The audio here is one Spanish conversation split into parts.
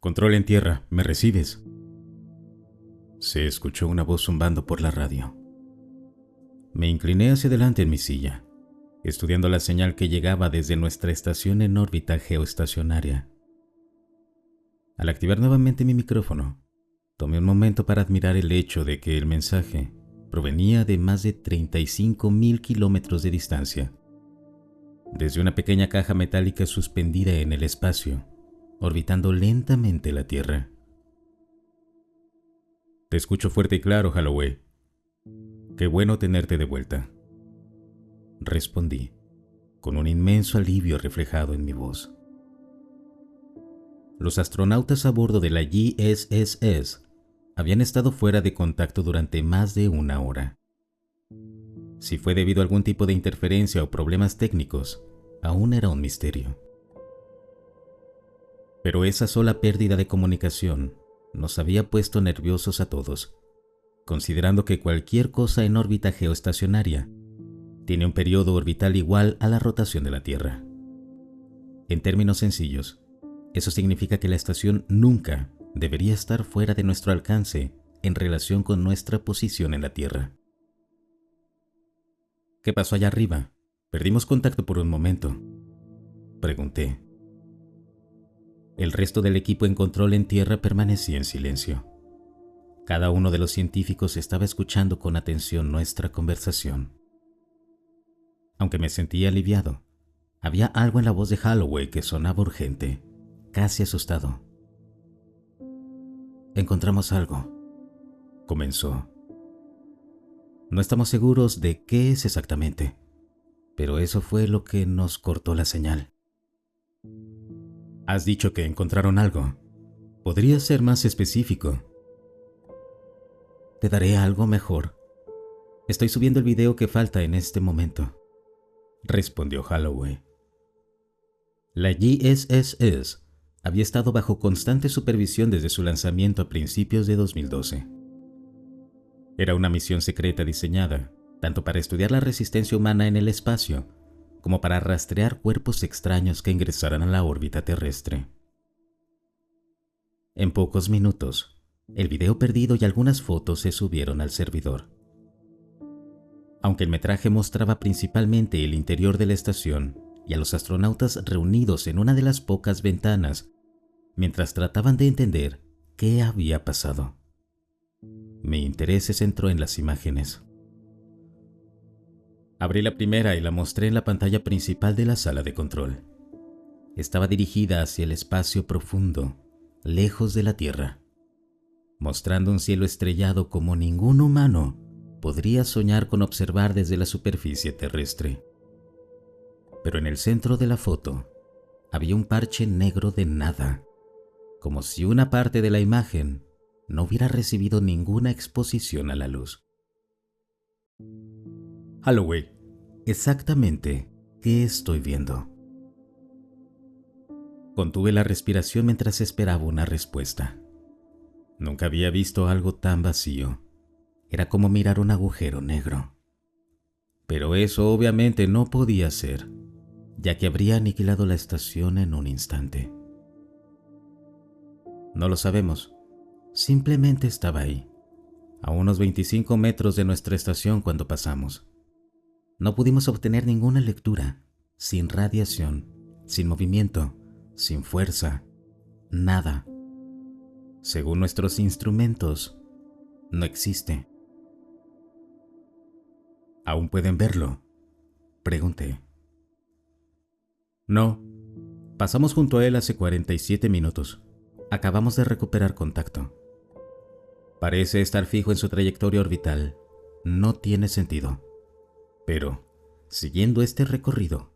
Control en tierra, ¿me recibes? Se escuchó una voz zumbando por la radio. Me incliné hacia adelante en mi silla, estudiando la señal que llegaba desde nuestra estación en órbita geoestacionaria. Al activar nuevamente mi micrófono, tomé un momento para admirar el hecho de que el mensaje provenía de más de 35.000 kilómetros de distancia, desde una pequeña caja metálica suspendida en el espacio, orbitando lentamente la Tierra. Te escucho fuerte y claro, Holloway. Qué bueno tenerte de vuelta, respondí, con un inmenso alivio reflejado en mi voz. Los astronautas a bordo de la JSS habían estado fuera de contacto durante más de una hora. Si fue debido a algún tipo de interferencia o problemas técnicos, aún era un misterio. Pero esa sola pérdida de comunicación nos había puesto nerviosos a todos, considerando que cualquier cosa en órbita geoestacionaria tiene un periodo orbital igual a la rotación de la Tierra. En términos sencillos, eso significa que la estación nunca debería estar fuera de nuestro alcance en relación con nuestra posición en la Tierra. ¿Qué pasó allá arriba? Perdimos contacto por un momento, pregunté. El resto del equipo en control en tierra permanecía en silencio. Cada uno de los científicos estaba escuchando con atención nuestra conversación. Aunque me sentía aliviado, había algo en la voz de Holloway que sonaba urgente, casi asustado. Encontramos algo, comenzó. No estamos seguros de qué es exactamente, pero eso fue lo que nos cortó la señal. Has dicho que encontraron algo. ¿Podrías ser más específico? Te daré algo mejor. Estoy subiendo el video que falta en este momento, respondió Holloway. La JSS había estado bajo constante supervisión desde su lanzamiento a principios de 2012. Era una misión secreta diseñada tanto para estudiar la resistencia humana en el espacio como para rastrear cuerpos extraños que ingresaran a la órbita terrestre. En pocos minutos, el video perdido y algunas fotos se subieron al servidor. Aunque el metraje mostraba principalmente el interior de la estación y a los astronautas reunidos en una de las pocas ventanas mientras trataban de entender qué había pasado, mi interés se centró en las imágenes. Abrí la primera y la mostré en la pantalla principal de la sala de control. Estaba dirigida hacia el espacio profundo, lejos de la Tierra, mostrando un cielo estrellado como ningún humano podría soñar con observar desde la superficie terrestre. Pero en el centro de la foto había un parche negro de nada, como si una parte de la imagen no hubiera recibido ninguna exposición a la luz. Holloway, exactamente, ¿qué estoy viendo? Contuve la respiración mientras esperaba una respuesta. Nunca había visto algo tan vacío. Era como mirar un agujero negro. Pero eso obviamente no podía ser, ya que habría aniquilado la estación en un instante. No lo sabemos. Simplemente estaba ahí, a unos 25 metros de nuestra estación cuando pasamos. No pudimos obtener ninguna lectura, sin radiación, sin movimiento, sin fuerza, nada. Según nuestros instrumentos, no existe. ¿Aún pueden verlo?, pregunté. No, pasamos junto a él hace 47 minutos. Acabamos de recuperar contacto. Parece estar fijo en su trayectoria orbital. No tiene sentido. Pero, siguiendo este recorrido,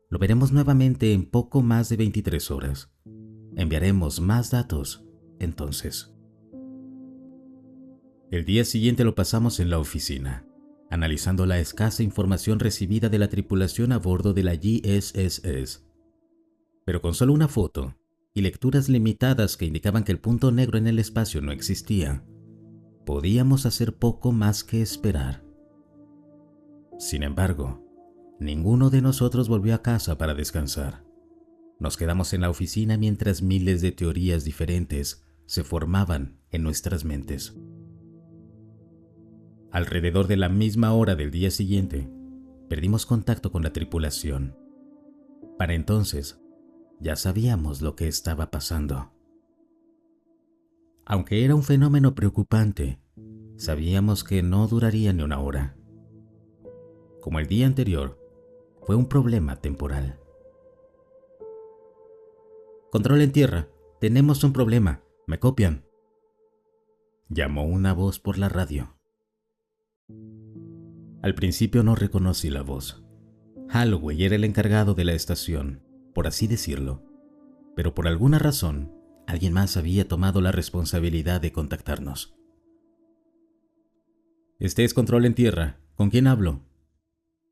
lo veremos nuevamente en poco más de 23 horas. Enviaremos más datos, entonces. El día siguiente lo pasamos en la oficina, analizando la escasa información recibida de la tripulación a bordo de la JSS. Pero con solo una foto y lecturas limitadas que indicaban que el punto negro en el espacio no existía, podíamos hacer poco más que esperar. Sin embargo, ninguno de nosotros volvió a casa para descansar. Nos quedamos en la oficina mientras miles de teorías diferentes se formaban en nuestras mentes. Alrededor de la misma hora del día siguiente, perdimos contacto con la tripulación. Para entonces, ya sabíamos lo que estaba pasando. Aunque era un fenómeno preocupante, sabíamos que no duraría ni una hora. Como el día anterior, fue un problema temporal. Control en tierra, tenemos un problema, ¿me copian?, llamó una voz por la radio. Al principio no reconocí la voz. Holloway era el encargado de la estación, por así decirlo, pero por alguna razón, alguien más había tomado la responsabilidad de contactarnos. «Este es Control en tierra, ¿con quién hablo?»,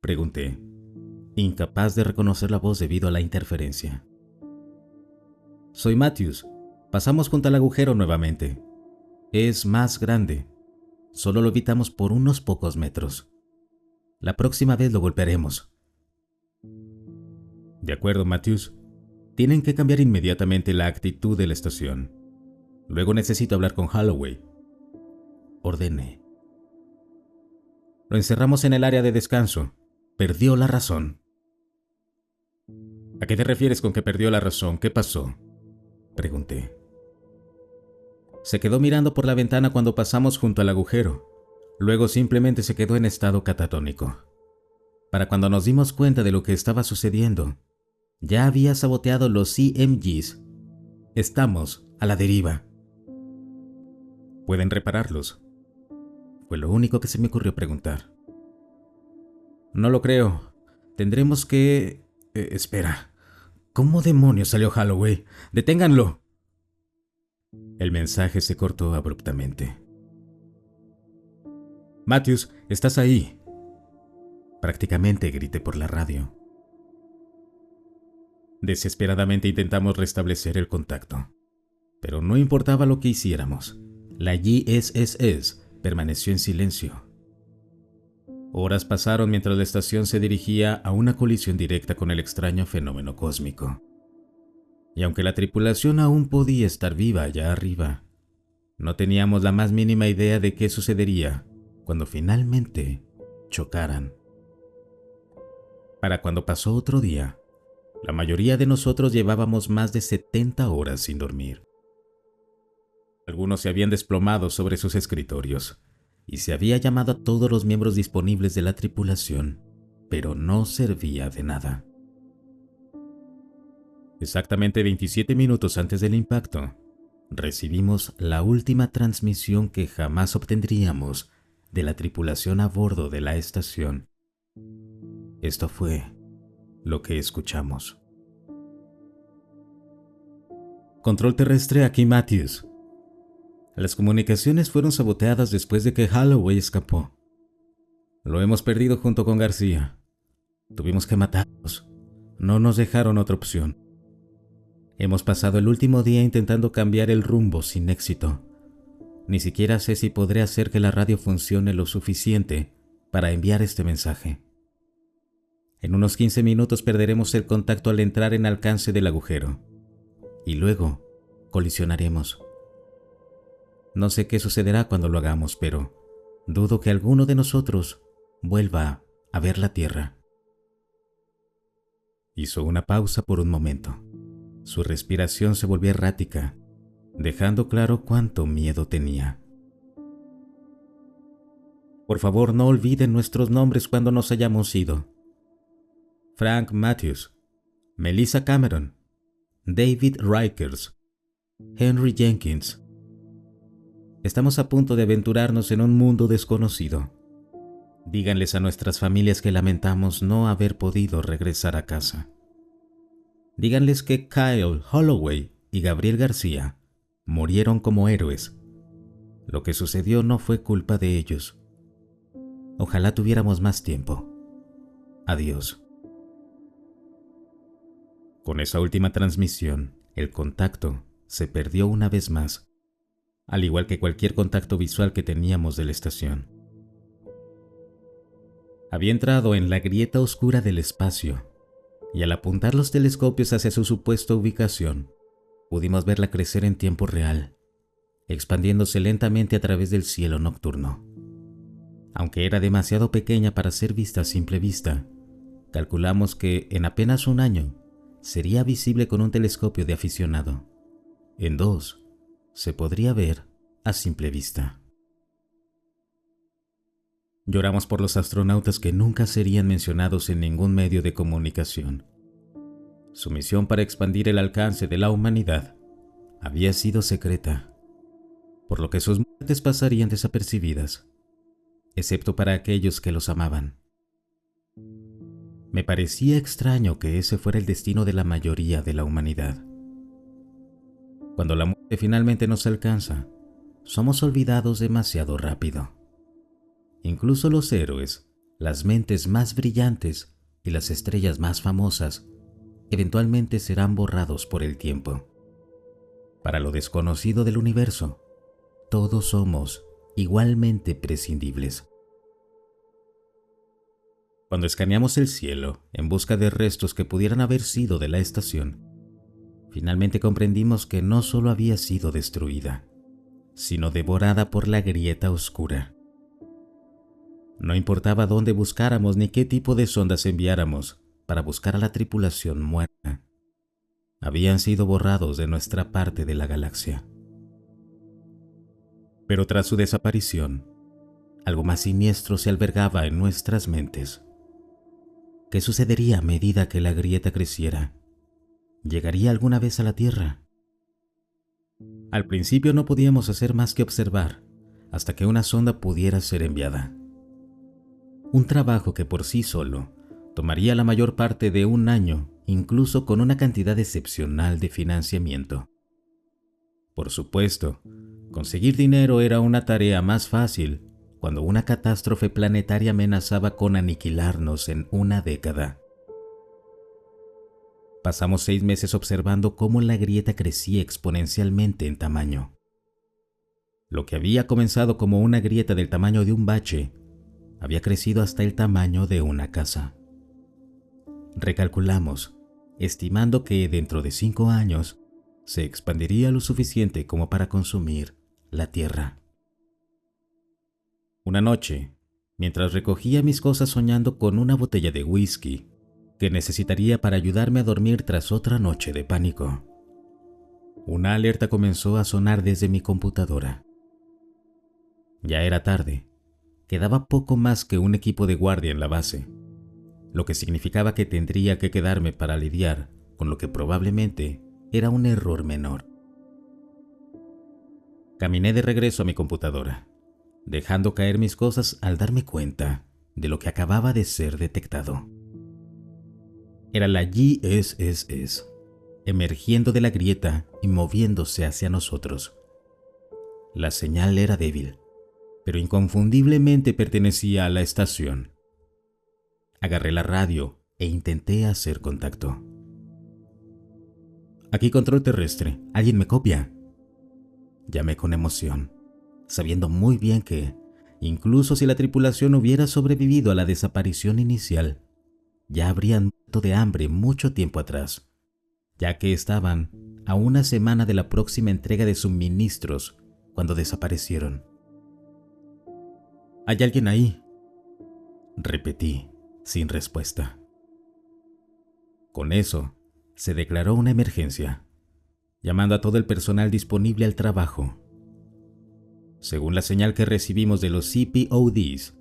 pregunté, incapaz de reconocer la voz debido a la interferencia. «Soy Matthews, pasamos junto al agujero nuevamente. Es más grande, solo lo evitamos por unos pocos metros. La próxima vez lo golpearemos». «De acuerdo, Matthews. Tienen que cambiar inmediatamente la actitud de la estación. Luego necesito hablar con Holloway», ordené. «Lo encerramos en el área de descanso. Perdió la razón». «¿A qué te refieres con que perdió la razón? ¿Qué pasó?», pregunté. «Se quedó mirando por la ventana cuando pasamos junto al agujero. Luego simplemente se quedó en estado catatónico. Para cuando nos dimos cuenta de lo que estaba sucediendo, ya había saboteado los CMGs. Estamos a la deriva». «¿Pueden repararlos?», fue lo único que se me ocurrió preguntar. «No lo creo. Tendremos que... espera. ¿Cómo demonios salió Holloway? ¡Deténganlo!». El mensaje se cortó abruptamente. «Matthews, ¿estás ahí?», prácticamente grité por la radio. Desesperadamente intentamos restablecer el contacto, pero no importaba lo que hiciéramos, la JSS permaneció en silencio. Horas pasaron mientras la estación se dirigía a una colisión directa con el extraño fenómeno cósmico. Y aunque la tripulación aún podía estar viva allá arriba, no teníamos la más mínima idea de qué sucedería cuando finalmente chocaran. Para cuando pasó otro día, la mayoría de nosotros llevábamos más de 70 horas sin dormir. Algunos se habían desplomado sobre sus escritorios y se había llamado a todos los miembros disponibles de la tripulación, pero no servía de nada. Exactamente 27 minutos antes del impacto, recibimos la última transmisión que jamás obtendríamos de la tripulación a bordo de la estación. Esto fue lo que escuchamos. «Control terrestre, aquí Matthews. Las comunicaciones fueron saboteadas después de que Holloway escapó. Lo hemos perdido junto con García. Tuvimos que matarlos. No nos dejaron otra opción. Hemos pasado el último día intentando cambiar el rumbo sin éxito. Ni siquiera sé si podré hacer que la radio funcione lo suficiente para enviar este mensaje. En unos 15 minutos perderemos el contacto al entrar en alcance del agujero. Y luego colisionaremos. No sé qué sucederá cuando lo hagamos, pero dudo que alguno de nosotros vuelva a ver la Tierra». Hizo una pausa por un momento. Su respiración se volvió errática, dejando claro cuánto miedo tenía. «Por favor, no olviden nuestros nombres cuando nos hayamos ido. Frank Matthews, Melissa Cameron, David Rikers, Henry Jenkins. Estamos a punto de aventurarnos en un mundo desconocido. Díganles a nuestras familias que lamentamos no haber podido regresar a casa. Díganles que Kyle Holloway y Gabriel García murieron como héroes. Lo que sucedió no fue culpa de ellos. Ojalá tuviéramos más tiempo. Adiós». Con esa última transmisión, el contacto se perdió una vez más, al igual que cualquier contacto visual que teníamos de la estación. Había entrado en la grieta oscura del espacio y al apuntar los telescopios hacia su supuesta ubicación, pudimos verla crecer en tiempo real, expandiéndose lentamente a través del cielo nocturno. Aunque era demasiado pequeña para ser vista a simple vista, calculamos que en apenas un año sería visible con un telescopio de aficionado. En 2, se podría ver a simple vista. Lloramos por los astronautas que nunca serían mencionados en ningún medio de comunicación. Su misión para expandir el alcance de la humanidad había sido secreta, por lo que sus muertes pasarían desapercibidas, excepto para aquellos que los amaban. Me parecía extraño que ese fuera el destino de la mayoría de la humanidad. Cuando la muerte finalmente nos alcanza, somos olvidados demasiado rápido. Incluso los héroes, las mentes más brillantes y las estrellas más famosas, eventualmente serán borrados por el tiempo. Para lo desconocido del universo, todos somos igualmente prescindibles. Cuando escaneamos el cielo en busca de restos que pudieran haber sido de la estación, finalmente comprendimos que no solo había sido destruida, sino devorada por la grieta oscura. No importaba dónde buscáramos ni qué tipo de sondas enviáramos para buscar a la tripulación muerta, habían sido borrados de nuestra parte de la galaxia. Pero tras su desaparición, algo más siniestro se albergaba en nuestras mentes. ¿Qué sucedería a medida que la grieta creciera? ¿Llegaría alguna vez a la Tierra? Al principio no podíamos hacer más que observar hasta que una sonda pudiera ser enviada. Un trabajo que por sí solo tomaría la mayor parte de un año, incluso con una cantidad excepcional de financiamiento. Por supuesto, conseguir dinero era una tarea más fácil cuando una catástrofe planetaria amenazaba con aniquilarnos en una década. Pasamos 6 meses observando cómo la grieta crecía exponencialmente en tamaño. Lo que había comenzado como una grieta del tamaño de un bache, había crecido hasta el tamaño de una casa. Recalculamos, estimando que dentro de 5 años se expandiría lo suficiente como para consumir la Tierra. Una noche, mientras recogía mis cosas soñando con una botella de whisky que necesitaría para ayudarme a dormir tras otra noche de pánico, una alerta comenzó a sonar desde mi computadora. Ya era tarde. Quedaba poco más que un equipo de guardia en la base, lo que significaba que tendría que quedarme para lidiar con lo que probablemente era un error menor. Caminé de regreso a mi computadora, dejando caer mis cosas al darme cuenta de lo que acababa de ser detectado. Era la GSS, emergiendo de la grieta y moviéndose hacia nosotros. La señal era débil, pero inconfundiblemente pertenecía a la estación. Agarré la radio e intenté hacer contacto. Aquí control terrestre, ¿alguien me copia? Llamé con emoción, sabiendo muy bien que, incluso si la tripulación hubiera sobrevivido a la desaparición inicial, ya habrían muerto de hambre mucho tiempo atrás, ya que estaban a una semana de la próxima entrega de suministros cuando desaparecieron. ¿Hay alguien ahí?, repetí, sin respuesta. Con eso, se declaró una emergencia, llamando a todo el personal disponible al trabajo. Según la señal que recibimos de los CPODs,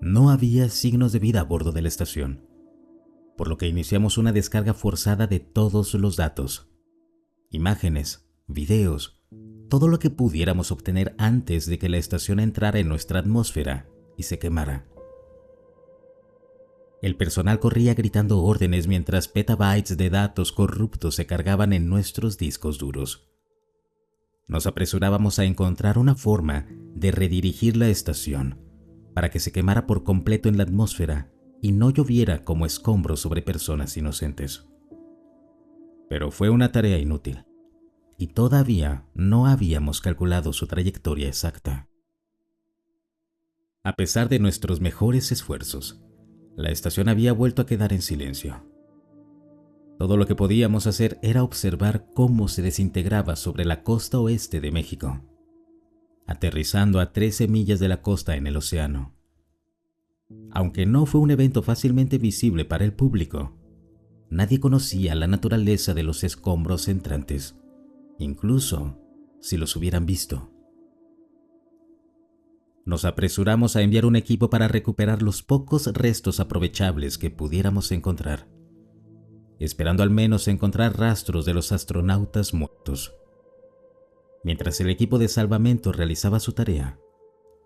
no había signos de vida a bordo de la estación, por lo que iniciamos una descarga forzada de todos los datos, imágenes, videos, todo lo que pudiéramos obtener antes de que la estación entrara en nuestra atmósfera y se quemara. El personal corría gritando órdenes mientras petabytes de datos corruptos se cargaban en nuestros discos duros. Nos apresurábamos a encontrar una forma de redirigir la estación para que se quemara por completo en la atmósfera y no lloviera como escombros sobre personas inocentes. Pero fue una tarea inútil, y todavía no habíamos calculado su trayectoria exacta. A pesar de nuestros mejores esfuerzos, la estación había vuelto a quedar en silencio. Todo lo que podíamos hacer era observar cómo se desintegraba sobre la costa oeste de México, aterrizando a 13 millas de la costa en el océano. Aunque no fue un evento fácilmente visible para el público, nadie conocía la naturaleza de los escombros entrantes, incluso si los hubieran visto. Nos apresuramos a enviar un equipo para recuperar los pocos restos aprovechables que pudiéramos encontrar, esperando al menos encontrar rastros de los astronautas muertos. Mientras el equipo de salvamento realizaba su tarea,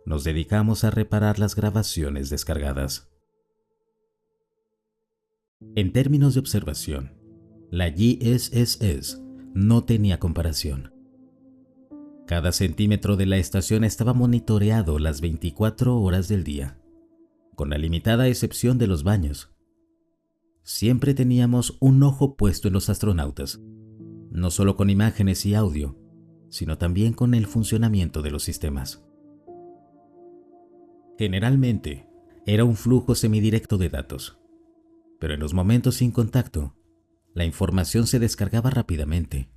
nos dedicamos a reparar las grabaciones descargadas. En términos de observación, la JSS no tenía comparación. Cada centímetro de la estación estaba monitoreado las 24 horas del día, con la limitada excepción de los baños. Siempre teníamos un ojo puesto en los astronautas, no solo con imágenes y audio, sino también con el funcionamiento de los sistemas. Generalmente, era un flujo semidirecto de datos, pero en los momentos sin contacto, la información se descargaba rápidamente,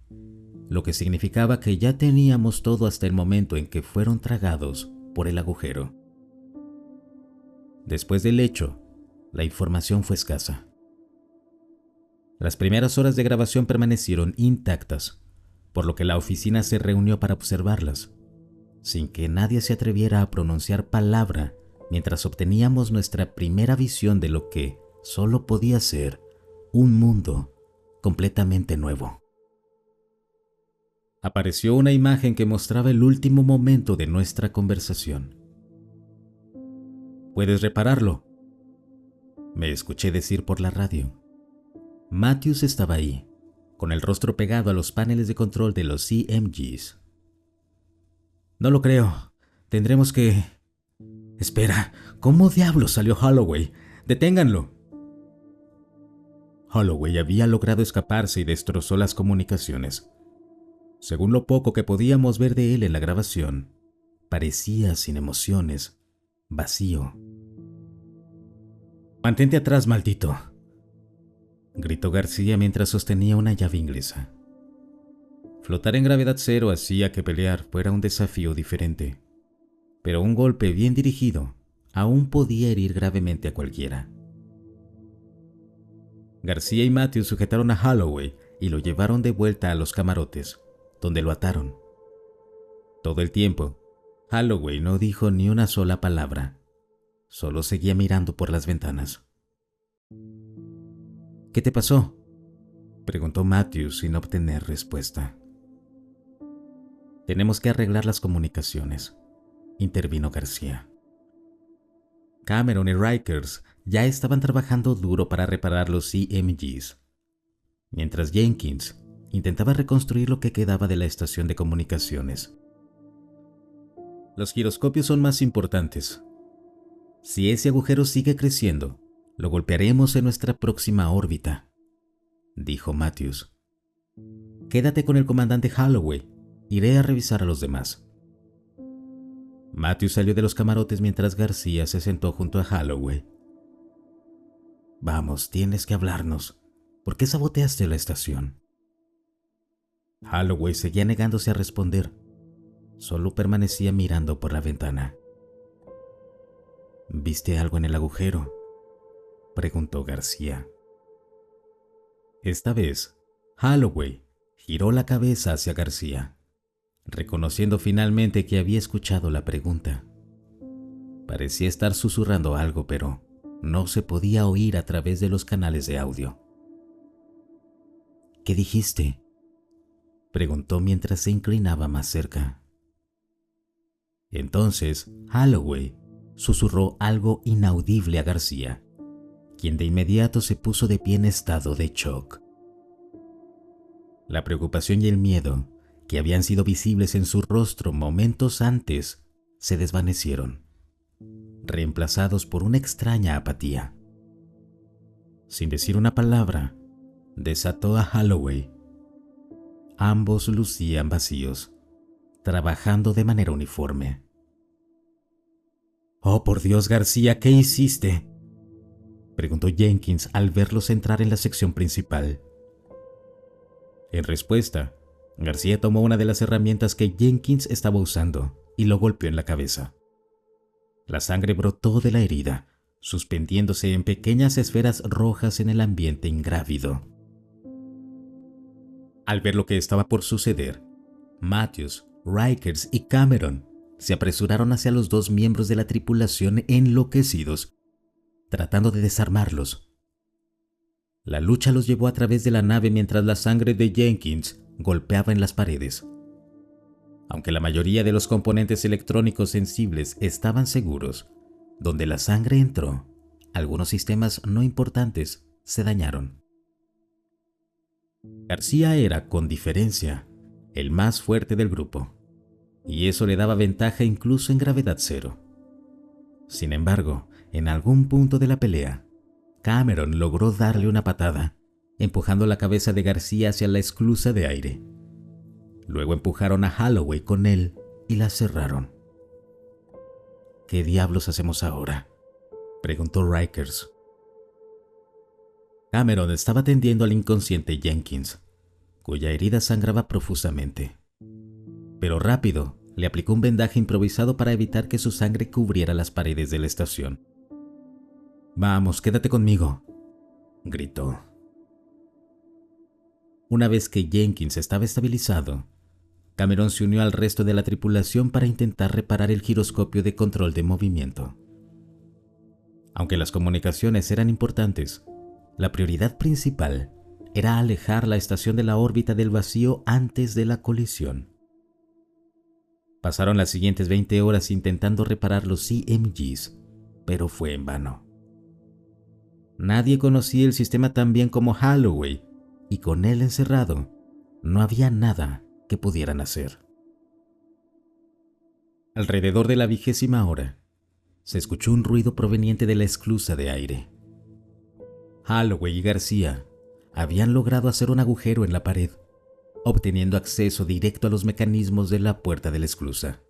lo que significaba que ya teníamos todo hasta el momento en que fueron tragados por el agujero. Después del hecho, la información fue escasa. Las primeras horas de grabación permanecieron intactas, por lo que la oficina se reunió para observarlas, sin que nadie se atreviera a pronunciar palabra mientras obteníamos nuestra primera visión de lo que solo podía ser un mundo completamente nuevo. Apareció una imagen que mostraba el último momento de nuestra conversación. «¿Puedes repararlo?», me escuché decir por la radio. Matthews estaba ahí, con el rostro pegado a los paneles de control de los CMGs. «No lo creo. Tendremos que...» «Espera, ¿cómo diablos salió Holloway? ¡Deténganlo!». Holloway había logrado escaparse y destrozó las comunicaciones. Según lo poco que podíamos ver de él en la grabación, parecía sin emociones, vacío. «Mantente atrás, maldito», gritó García mientras sostenía una llave inglesa. Flotar en gravedad cero hacía que pelear fuera un desafío diferente, pero un golpe bien dirigido aún podía herir gravemente a cualquiera. García y Matthews sujetaron a Holloway y lo llevaron de vuelta a los camarotes, donde lo ataron. Todo el tiempo, Holloway no dijo ni una sola palabra, solo seguía mirando por las ventanas. «¿Qué te pasó?», preguntó Matthews sin obtener respuesta. «Tenemos que arreglar las comunicaciones», intervino García. Cameron y Rikers ya estaban trabajando duro para reparar los CMGs, mientras Jenkins intentaba reconstruir lo que quedaba de la estación de comunicaciones. «Los giroscopios son más importantes. Si ese agujero sigue creciendo, lo golpearemos en nuestra próxima órbita», dijo Matthews. «Quédate con el comandante Holloway. Iré a revisar a los demás». Matthews salió de los camarotes mientras García se sentó junto a Holloway. «Vamos, tienes que hablarnos. ¿Por qué saboteaste la estación?». Holloway seguía negándose a responder. Solo permanecía mirando por la ventana. «¿Viste algo en el agujero?», preguntó García. Esta vez, Holloway giró la cabeza hacia García, reconociendo finalmente que había escuchado la pregunta. Parecía estar susurrando algo, pero no se podía oír a través de los canales de audio. «¿Qué dijiste?», preguntó mientras se inclinaba más cerca. Entonces, Holloway susurró algo inaudible a García, quien de inmediato se puso de pie en estado de shock. La preocupación y el miedo, que habían sido visibles en su rostro momentos antes, se desvanecieron, reemplazados por una extraña apatía. Sin decir una palabra, desató a Holloway. Ambos lucían vacíos, trabajando de manera uniforme. «Oh, por Dios, García, ¿qué hiciste?», preguntó Jenkins al verlos entrar en la sección principal, En respuesta, García tomó una de las herramientas que Jenkins estaba usando y lo golpeó en la cabeza. La sangre brotó de la herida, suspendiéndose en pequeñas esferas rojas en el ambiente ingrávido. Al ver lo que estaba por suceder, Matthews, Rikers y Cameron se apresuraron hacia los dos miembros de la tripulación enloquecidos, tratando de desarmarlos. La lucha los llevó a través de la nave mientras la sangre de Jenkins golpeaba en las paredes. Aunque la mayoría de los componentes electrónicos sensibles estaban seguros, donde la sangre entró, algunos sistemas no importantes se dañaron. García era, con diferencia, el más fuerte del grupo, y eso le daba ventaja incluso en gravedad cero. Sin embargo, en algún punto de la pelea, Cameron logró darle una patada, empujando la cabeza de García hacia la esclusa de aire. Luego empujaron a Holloway con él y la cerraron. ¿Qué diablos hacemos ahora?, preguntó Rikers. Cameron estaba atendiendo al inconsciente Jenkins, cuya herida sangraba profusamente. Pero rápido le aplicó un vendaje improvisado para evitar que su sangre cubriera las paredes de la estación. «Vamos, quédate conmigo», gritó. Una vez que Jenkins estaba estabilizado, Cameron se unió al resto de la tripulación para intentar reparar el giroscopio de control de movimiento. Aunque las comunicaciones eran importantes, la prioridad principal era alejar la estación de la órbita del vacío antes de la colisión. Pasaron las siguientes 20 horas intentando reparar los CMGs, pero fue en vano. Nadie conocía el sistema tan bien como Holloway, y con él encerrado, no había nada que pudieran hacer. Alrededor de la 20ª hora, se escuchó un ruido proveniente de la esclusa de aire. Holloway y García habían logrado hacer un agujero en la pared, obteniendo acceso directo a los mecanismos de la puerta de la esclusa.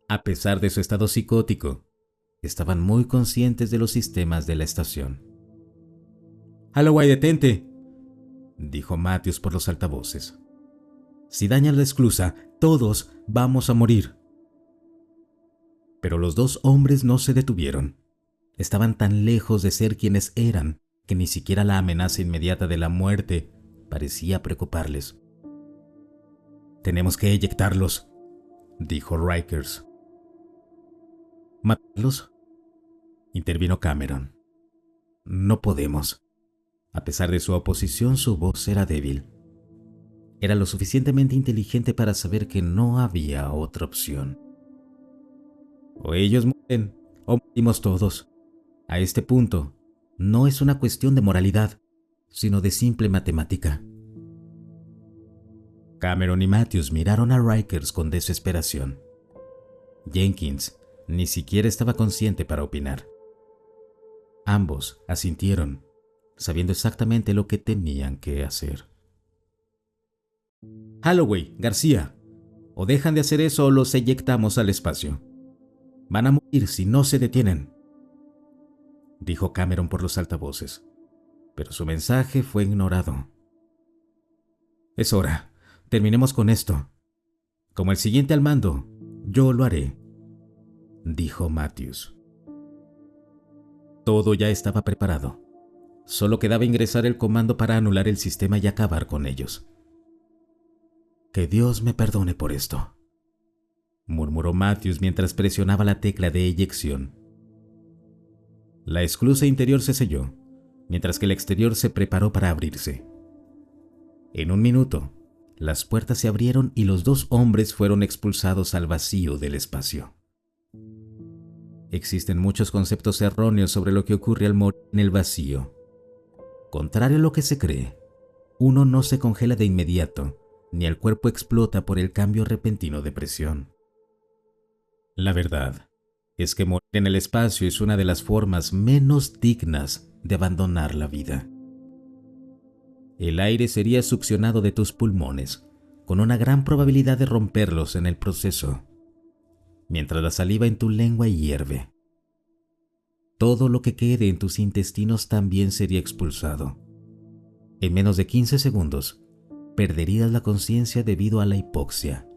A pesar de su estado psicótico, estaban muy conscientes de los sistemas de la estación. «Holloway, detente», dijo Matthews por los altavoces. «Si dañas la esclusa, todos vamos a morir». Pero los dos hombres no se detuvieron. Estaban tan lejos de ser quienes eran que ni siquiera la amenaza inmediata de la muerte parecía preocuparles. «Tenemos que eyectarlos», dijo Rikers. «¿Matarlos?», intervino Cameron. «No podemos». A pesar de su oposición, su voz era débil. Era lo suficientemente inteligente para saber que no había otra opción. O ellos mueren, o morimos todos. A este punto, no es una cuestión de moralidad, sino de simple matemática. Cameron y Matthews miraron a Rikers con desesperación. Jenkins ni siquiera estaba consciente para opinar. Ambos asintieron, sabiendo exactamente lo que tenían que hacer. «Holloway, García, o dejan de hacer eso o los eyectamos al espacio. Van a morir si no se detienen», dijo Cameron por los altavoces, pero su mensaje fue ignorado. «Es hora, terminemos con esto. Como el siguiente al mando, yo lo haré», dijo Matthews. Todo ya estaba preparado. Solo quedaba ingresar el comando para anular el sistema y acabar con ellos. «Que Dios me perdone por esto», murmuró Matthews mientras presionaba la tecla de eyección. La esclusa interior se selló, mientras que el exterior se preparó para abrirse. En un minuto, las puertas se abrieron y los dos hombres fueron expulsados al vacío del espacio. Existen muchos conceptos erróneos sobre lo que ocurre al morir en el vacío. Contrario a lo que se cree, uno no se congela de inmediato, ni el cuerpo explota por el cambio repentino de presión. La verdad es que morir en el espacio es una de las formas menos dignas de abandonar la vida. El aire sería succionado de tus pulmones, con una gran probabilidad de romperlos en el proceso, mientras la saliva en tu lengua hierve. Todo lo que quede en tus intestinos también sería expulsado. En menos de 15 segundos, perderías la conciencia debido a la hipoxia.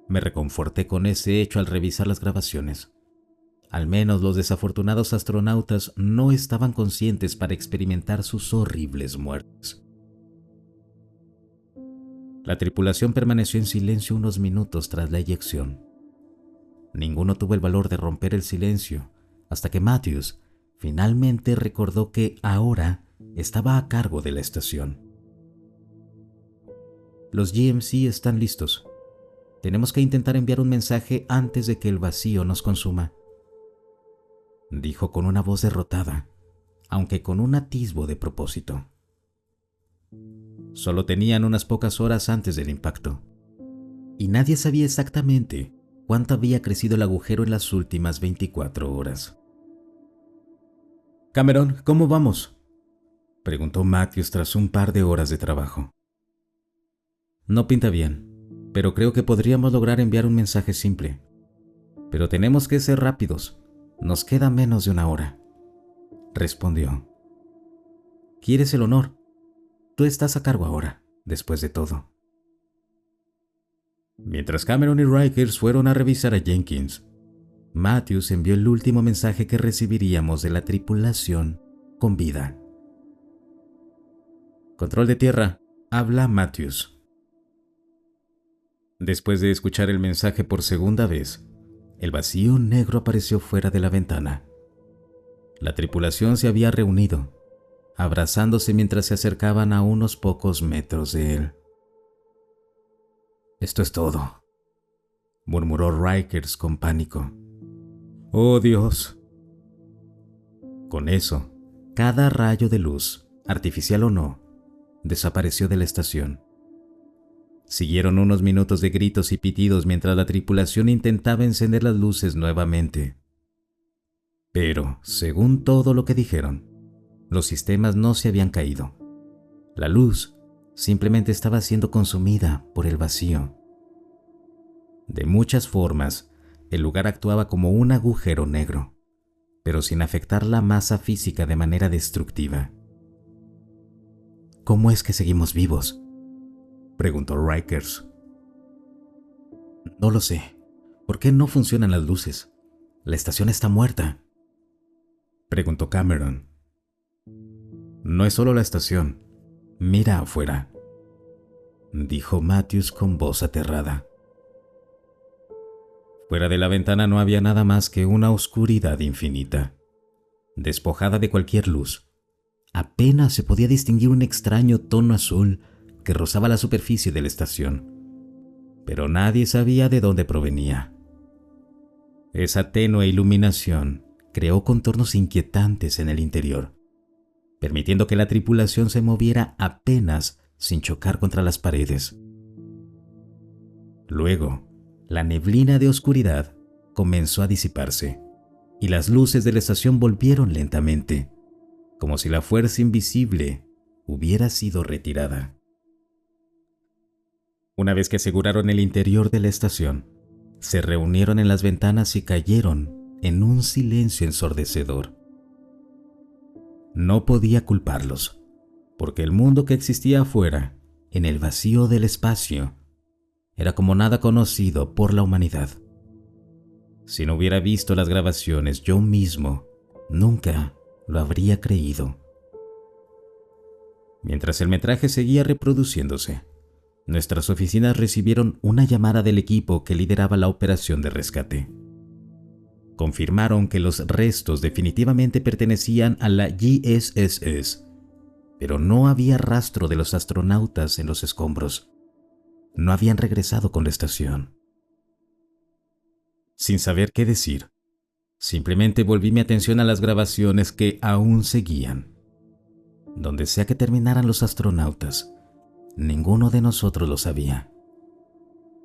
Me reconforté con ese hecho al revisar las grabaciones. Al menos los desafortunados astronautas no estaban conscientes para experimentar sus horribles muertes. La tripulación permaneció en silencio unos minutos tras la eyección. Ninguno tuvo el valor de romper el silencio hasta que Matthews finalmente recordó que ahora estaba a cargo de la estación. Los GMC están listos. Tenemos que intentar enviar un mensaje antes de que el vacío nos consuma, dijo con una voz derrotada, aunque con un atisbo de propósito. Solo tenían unas pocas horas antes del impacto, y nadie sabía exactamente cuánto había crecido el agujero en las últimas 24 horas. «Cameron, ¿cómo vamos?», preguntó Matthews tras un par de horas de trabajo. «No pinta bien, pero creo que podríamos lograr enviar un mensaje simple. Pero tenemos que ser rápidos. Nos queda menos de una hora», respondió. «¿Quieres el honor? Tú estás a cargo ahora, después de todo». Mientras Cameron y Rikers fueron a revisar a Jenkins, Matthews envió el último mensaje que recibiríamos de la tripulación con vida. «Control de tierra, habla Matthews». Después de escuchar el mensaje por segunda vez, el vacío negro apareció fuera de la ventana. La tripulación se había reunido, abrazándose mientras se acercaban a unos pocos metros de él. «Esto es todo», murmuró Rikers con pánico. «¡Oh, Dios!». Con eso, cada rayo de luz, artificial o no, desapareció de la estación. Siguieron unos minutos de gritos y pitidos mientras la tripulación intentaba encender las luces nuevamente. Pero, según todo lo que dijeron, los sistemas no se habían caído. La luz simplemente estaba siendo consumida por el vacío. De muchas formas, el lugar actuaba como un agujero negro, pero sin afectar la masa física de manera destructiva. «¿Cómo es que seguimos vivos?», preguntó Rikers. «No lo sé. ¿Por qué no funcionan las luces? La estación está muerta», preguntó Cameron. «No es solo la estación. Mira afuera», dijo Matthews con voz aterrada. Fuera de la ventana no había nada más que una oscuridad infinita, despojada de cualquier luz. Apenas se podía distinguir un extraño tono azul que rozaba la superficie de la estación, pero nadie sabía de dónde provenía. Esa tenue iluminación creó contornos inquietantes en el interior, permitiendo que la tripulación se moviera apenas sin chocar contra las paredes. Luego, la neblina de oscuridad comenzó a disiparse, y las luces de la estación volvieron lentamente, como si la fuerza invisible hubiera sido retirada. Una vez que aseguraron el interior de la estación, se reunieron en las ventanas y cayeron en un silencio ensordecedor. No podía culparlos, porque el mundo que existía afuera, en el vacío del espacio, era como nada conocido por la humanidad. Si no hubiera visto las grabaciones yo mismo, nunca lo habría creído. Mientras el metraje seguía reproduciéndose, nuestras oficinas recibieron una llamada del equipo que lideraba la operación de rescate. Confirmaron que los restos definitivamente pertenecían a la GSSS, pero no había rastro de los astronautas en los escombros. No habían regresado con la estación. Sin saber qué decir, simplemente volví mi atención a las grabaciones que aún seguían. Donde sea que terminaran los astronautas, ninguno de nosotros lo sabía.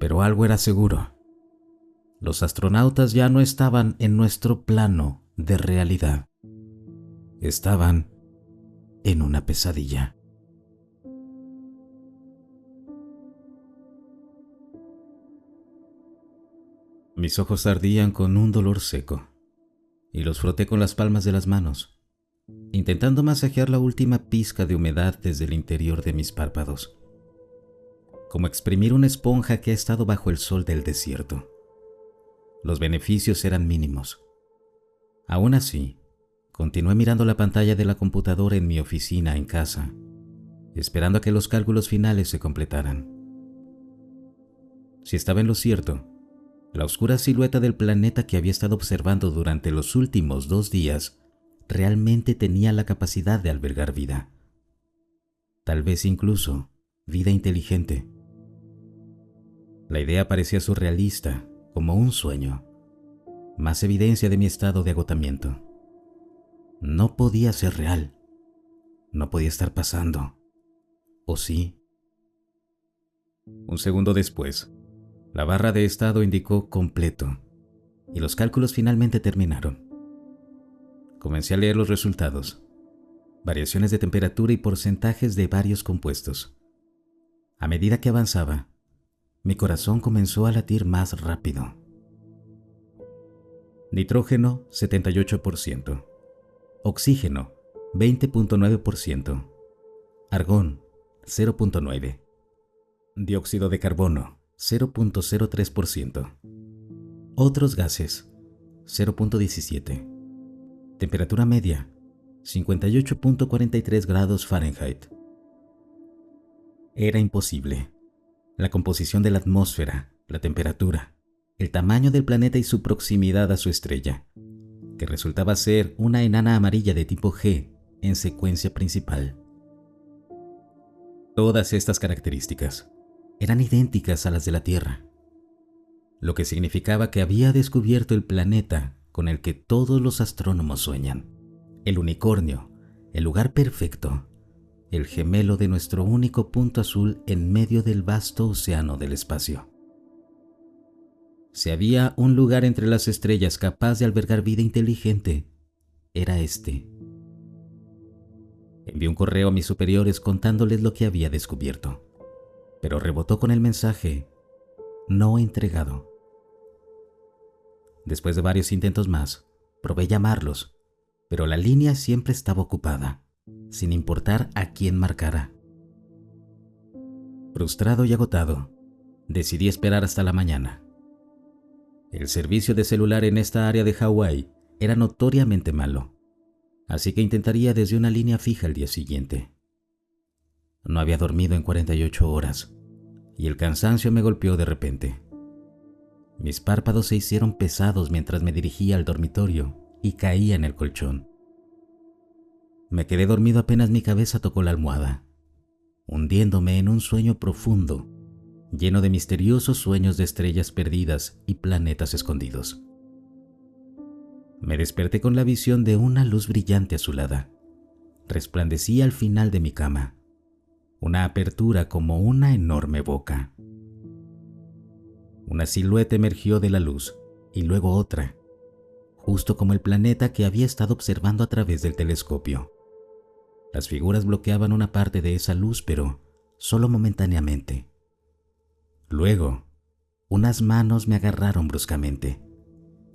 Pero algo era seguro. Los astronautas ya no estaban en nuestro plano de realidad. Estaban en una pesadilla. Mis ojos ardían con un dolor seco, y los froté con las palmas de las manos, intentando masajear la última pizca de humedad desde el interior de mis párpados, como exprimir una esponja que ha estado bajo el sol del desierto. Los beneficios eran mínimos. Aún así, continué mirando la pantalla de la computadora en mi oficina en casa, esperando a que los cálculos finales se completaran. Si estaba en lo cierto, la oscura silueta del planeta que había estado observando durante los últimos 2 días realmente tenía la capacidad de albergar vida. Tal vez incluso vida inteligente. La idea parecía surrealista, como un sueño. Más evidencia de mi estado de agotamiento. No podía ser real. No podía estar pasando. ¿O sí? Un segundo después, la barra de estado indicó completo y los cálculos finalmente terminaron. Comencé a leer los resultados, variaciones de temperatura y porcentajes de varios compuestos. A medida que avanzaba, mi corazón comenzó a latir más rápido. Nitrógeno, 78%. Oxígeno, 20.9%. Argón, 0.9%. Dióxido de carbono, 0.03%. Otros gases, 0.17%. Temperatura media, 58.43 grados Fahrenheit. Era imposible. La composición de la atmósfera, la temperatura, el tamaño del planeta y su proximidad a su estrella, que resultaba ser una enana amarilla de tipo G en secuencia principal. Todas estas características eran idénticas a las de la Tierra, lo que significaba que había descubierto el planeta con el que todos los astrónomos sueñan, el unicornio, el lugar perfecto, el gemelo de nuestro único punto azul en medio del vasto océano del espacio. Si había un lugar entre las estrellas capaz de albergar vida inteligente, era este. Envié un correo a mis superiores contándoles lo que había descubierto, pero rebotó con el mensaje no entregado. Después de varios intentos más, probé llamarlos, pero la línea siempre estaba ocupada, sin importar a quién marcara. Frustrado y agotado, decidí esperar hasta la mañana. El servicio de celular en esta área de Hawái era notoriamente malo, así que intentaría desde una línea fija el día siguiente. No había dormido en 48 horas, y el cansancio me golpeó de repente. Mis párpados se hicieron pesados mientras me dirigía al dormitorio y caía en el colchón. Me quedé dormido apenas mi cabeza tocó la almohada, hundiéndome en un sueño profundo, lleno de misteriosos sueños de estrellas perdidas y planetas escondidos. Me desperté con la visión de una luz brillante azulada. Resplandecía al final de mi cama, una apertura como una enorme boca. Una silueta emergió de la luz y luego otra, justo como el planeta que había estado observando a través del telescopio. Las figuras bloqueaban una parte de esa luz, pero solo momentáneamente. Luego, unas manos me agarraron bruscamente,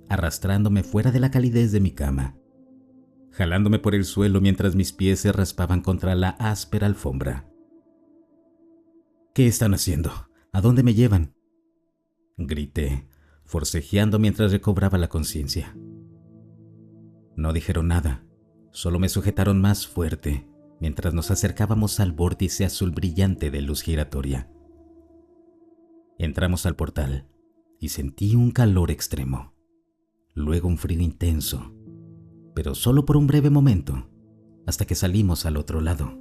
arrastrándome fuera de la calidez de mi cama, jalándome por el suelo mientras mis pies se raspaban contra la áspera alfombra. ¿Qué están haciendo? ¿A dónde me llevan?, grité, forcejeando mientras recobraba la conciencia. No dijeron nada, solo me sujetaron más fuerte mientras nos acercábamos al vórtice azul brillante de luz giratoria. Entramos al portal y sentí un calor extremo, luego un frío intenso, pero solo por un breve momento, hasta que salimos al otro lado.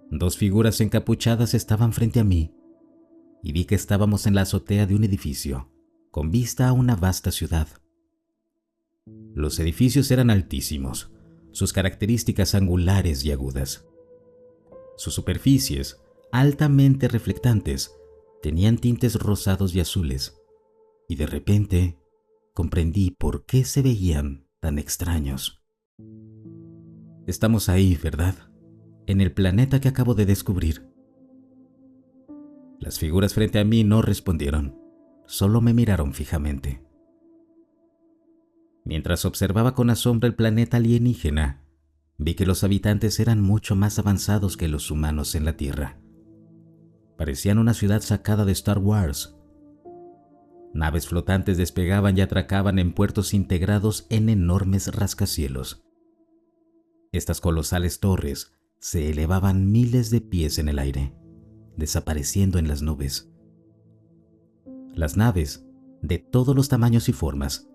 2 figuras encapuchadas estaban frente a mí y vi que estábamos en la azotea de un edificio, con vista a una vasta ciudad. Los edificios eran altísimos, sus características angulares y agudas. Sus superficies, altamente reflectantes, tenían tintes rosados y azules, y de repente comprendí por qué se veían tan extraños. Estamos ahí, ¿verdad? En el planeta que acabo de descubrir. Las figuras frente a mí no respondieron, solo me miraron fijamente. Mientras observaba con asombro el planeta alienígena, vi que los habitantes eran mucho más avanzados que los humanos en la Tierra. Parecían una ciudad sacada de Star Wars. Naves flotantes despegaban y atracaban en puertos integrados en enormes rascacielos. Estas colosales torres se elevaban miles de pies en el aire, desapareciendo en las nubes. Las naves, de todos los tamaños y formas,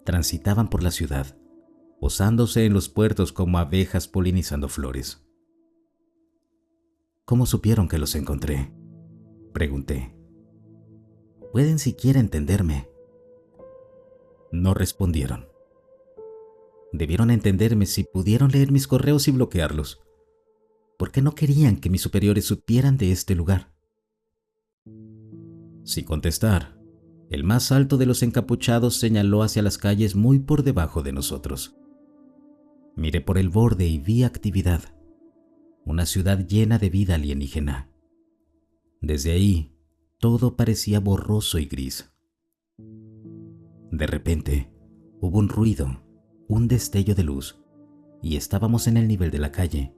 transitaban por la ciudad, posándose en los puertos como abejas polinizando flores. ¿Cómo supieron que los encontré?, pregunté. ¿Pueden siquiera entenderme? No respondieron. Debieron entenderme si pudieron leer mis correos y bloquearlos. ¿Por qué no querían que mis superiores supieran de este lugar? Sin contestar, el más alto de los encapuchados señaló hacia las calles muy por debajo de nosotros. Miré por el borde y vi actividad. Una ciudad llena de vida alienígena. Desde ahí, todo parecía borroso y gris. De repente, hubo un ruido, un destello de luz, y estábamos en el nivel de la calle.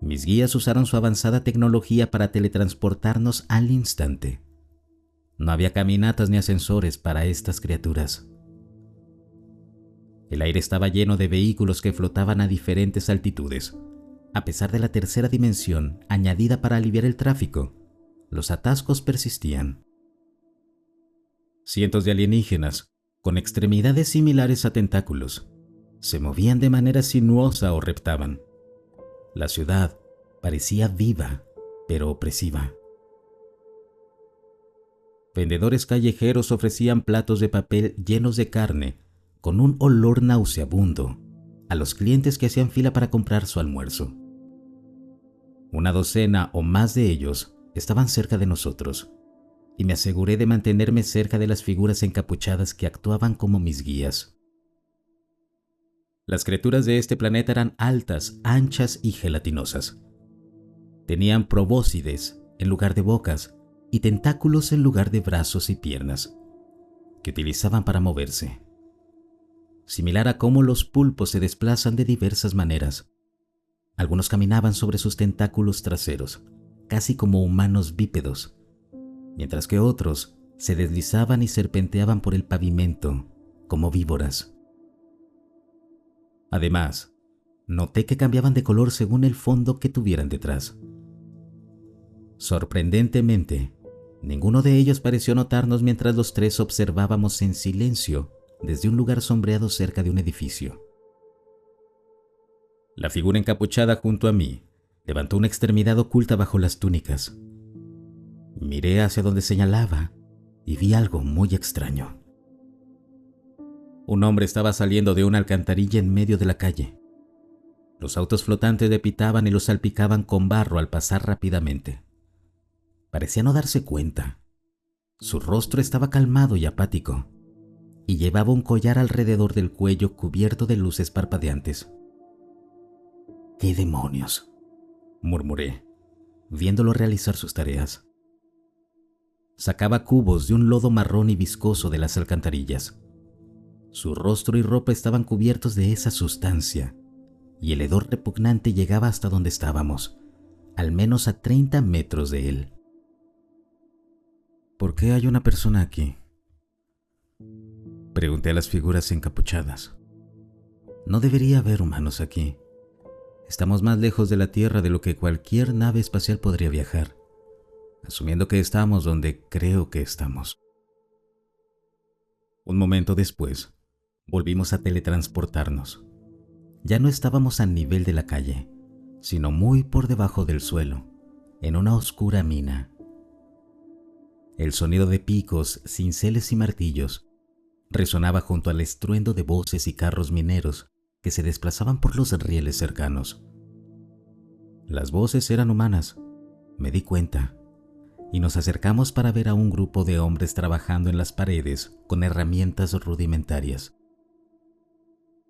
Mis guías usaron su avanzada tecnología para teletransportarnos al instante. No había caminatas ni ascensores para estas criaturas. El aire estaba lleno de vehículos que flotaban a diferentes altitudes. A pesar de la tercera dimensión añadida para aliviar el tráfico, los atascos persistían. Cientos de alienígenas, con extremidades similares a tentáculos, se movían de manera sinuosa o reptaban. La ciudad parecía viva, pero opresiva. Vendedores callejeros ofrecían platos de papel llenos de carne, con un olor nauseabundo, a los clientes que hacían fila para comprar su almuerzo. Una docena o más de ellos estaban cerca de nosotros, y me aseguré de mantenerme cerca de las figuras encapuchadas que actuaban como mis guías. Las criaturas de este planeta eran altas, anchas y gelatinosas. Tenían probóscides en lugar de bocas y tentáculos en lugar de brazos y piernas, que utilizaban para moverse. Similar a cómo los pulpos se desplazan de diversas maneras. Algunos caminaban sobre sus tentáculos traseros, casi como humanos bípedos, mientras que otros se deslizaban y serpenteaban por el pavimento, como víboras. Además, noté que cambiaban de color según el fondo que tuvieran detrás. Sorprendentemente, ninguno de ellos pareció notarnos mientras los tres observábamos en silencio desde un lugar sombreado cerca de un edificio. La figura encapuchada junto a mí levantó una extremidad oculta bajo las túnicas. Miré hacia donde señalaba y vi algo muy extraño. Un hombre estaba saliendo de una alcantarilla en medio de la calle. Los autos flotantes le pitaban y lo salpicaban con barro al pasar rápidamente. Parecía no darse cuenta. Su rostro estaba calmado y apático, y llevaba un collar alrededor del cuello cubierto de luces parpadeantes. «¿Qué demonios?», murmuré, viéndolo realizar sus tareas. Sacaba cubos de un lodo marrón y viscoso de las alcantarillas. Su rostro y ropa estaban cubiertos de esa sustancia, y el hedor repugnante llegaba hasta donde estábamos, al menos a 30 metros de él. «¿Por qué hay una persona aquí?», pregunté a las figuras encapuchadas. «No debería haber humanos aquí. Estamos más lejos de la Tierra de lo que cualquier nave espacial podría viajar, asumiendo que estamos donde creo que estamos». Un momento después, volvimos a teletransportarnos. Ya no estábamos al nivel de la calle, sino muy por debajo del suelo, en una oscura mina. El sonido de picos, cinceles y martillos resonaba junto al estruendo de voces y carros mineros que se desplazaban por los rieles cercanos. Las voces eran humanas, me di cuenta, y nos acercamos para ver a un grupo de hombres trabajando en las paredes con herramientas rudimentarias.